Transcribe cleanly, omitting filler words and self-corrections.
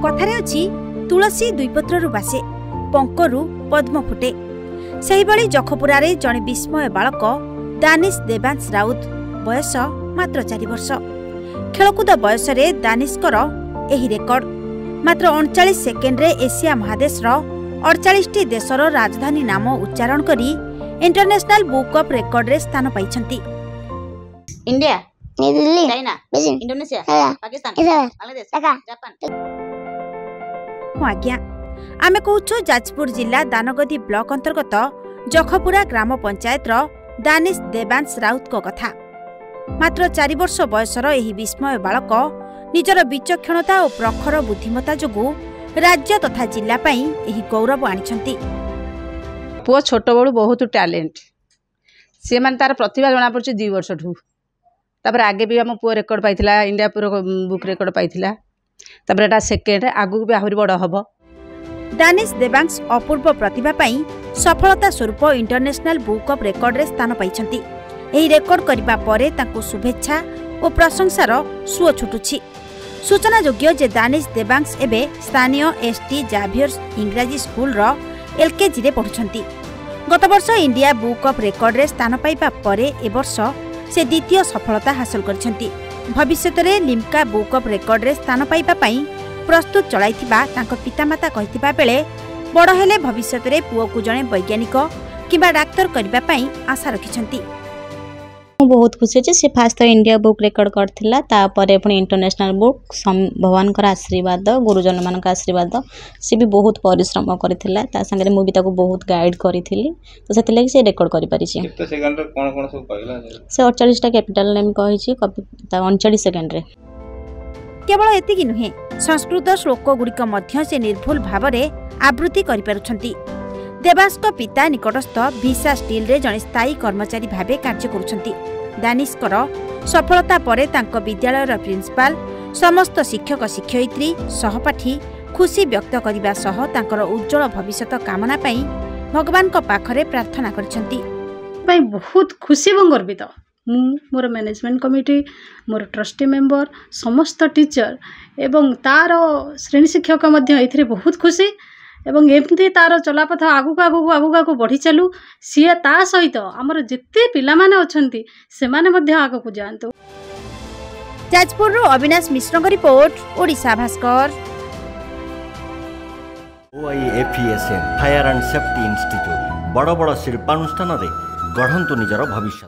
कथारे अछि तुलसी दुईपत्रु बासे पंकरु पद्म फुटे। सेही भली जखपुरारे जणे विस्मय बालक दानिश देवांश राउत बयस मात्र 4 वर्ष। खेलकूद बयस रे दानिशकर एही रेकर्ड मात्र 39 सेकेंड रे एशिया महादेशर 48 देशर राजधानी नाम उच्चारण करी इंटरनेशनल बुक ऑफ रेकर्ड रे स्थान पाइछंती। India, Delhi, China, Beijing, Indonesia, Pakistan, इधर, बांग्लादेश, ढाका, जापान। हाँ आज्ञा, आमे कहूछु जाजपुर जिला दानगदी ब्लॉक अंतर्गत जखपुरा ग्राम पंचायत दानिश देवांश राउत को कथा। मात्र 4 वर्ष बयसर एही विस्मय बालक निजर विचक्षणता और प्रखर बुद्धिमता जोगु राज्य तथा जिला पाई एही गौरव आनिछंती। पुओ छोट बड़ू बहुत टैलेंट सी मान तार प्रतिभा जना पड़छ 2 वर्ष ठू। तापर आगे भी हम पुओ रेकर्ड पाइथिला, इंडिया पुरो बुक रेकर्ड पाइथिला। तापर एटा सेकेंड आगु भी आहुरी बड़ हबो। दानिश देवांश अपूर्व प्रतिभा पाई सफलता स्वरूप इंटरनेशनल बुक ऑफ रेकर्ड रे स्थान पाइछंती। एही रेकर्ड करिबा परे तांको शुभेच्छा और प्रशंसार सुओ छुटुछि। सूचना योग्य जे दानिश देवांश एबे स्थानीय एसटी जाभियर्स इंग्राजी स्कूल रो एलकेजी रे पढुछंती। गत वर्ष इंडिया बुक ऑफ रेकर्ड रे स्थान पाइबा परे ए वर्ष से द्वितीय सफलता हासिल करछंती। भविष्यत रे लिम्का बुक ऑफ रेकर्ड रे स्थान पाइबा पई प्रस्तुत चलाइथिबा तांको पितामाता कहिथिबा बेले बड़ हेले भविष्यत रे पुओ को जणे वैज्ञानिक किबा डाक्टर करिबा पई आशा रखिछंती। बहुत खुशी अच्छे से फास्ट तो इंडिया बुक रेकर्ड करथिला तापर पुणी इंटरनेशनल बुक भगवान का आशीर्वाद गुरुजन मान आशीर्वाद सी भी बहुत परिश्रम करथिला ता संगे मु भी ताको बहुत गाइड करिथिली तो सेति लागि से रेकॉर्ड करि पारि छी। केते सेकंड रे कोन कोन सब कहला से 48 टा कैपिटल नेम कहि छी 39 सेकंड रे। केवल एतिकी नुहे संस्कृत श्लोक गुड़िक मध्य से निर्भुल भाव रे आवृत्ति करि पारुछंती। देवांश को पिता निकटस्थ भिसा स्टील रे जने स्थायी कर्मचारी भाबे कार्य करुछंती। दानिशकर सफलता परे तांको विद्यालयर प्रिंसिपाल समस्त शिक्षक शिक्षयित्री सहपाठी खुशी व्यक्त करिबा सह तांकर उज्जवल भविष्यत कामना पई भगवान को पाखरे प्रार्थना करछंती। पई बहुत खुशी एवं गर्वित मु मोर मैनेजमेंट कमिटी मोर ट्रस्टी मेंबर समस्त टीचर एवं तार श्रेणी शिक्षक मध्य एथिरे बहुत खुशी एवं एमती तार चलापथ आगु आगु बढ़ी चलू सी ता सहित आमर जिते पिला माने अछंती से माने मध्य आगु जांतु। जाजपुर रो अविनाश मिश्र को report Odisha Bhaskar. OIFESN fire and safety institute बड़ बड़ शिल्पानुष्ठान रे गढ़ंतु निजर भविष्य।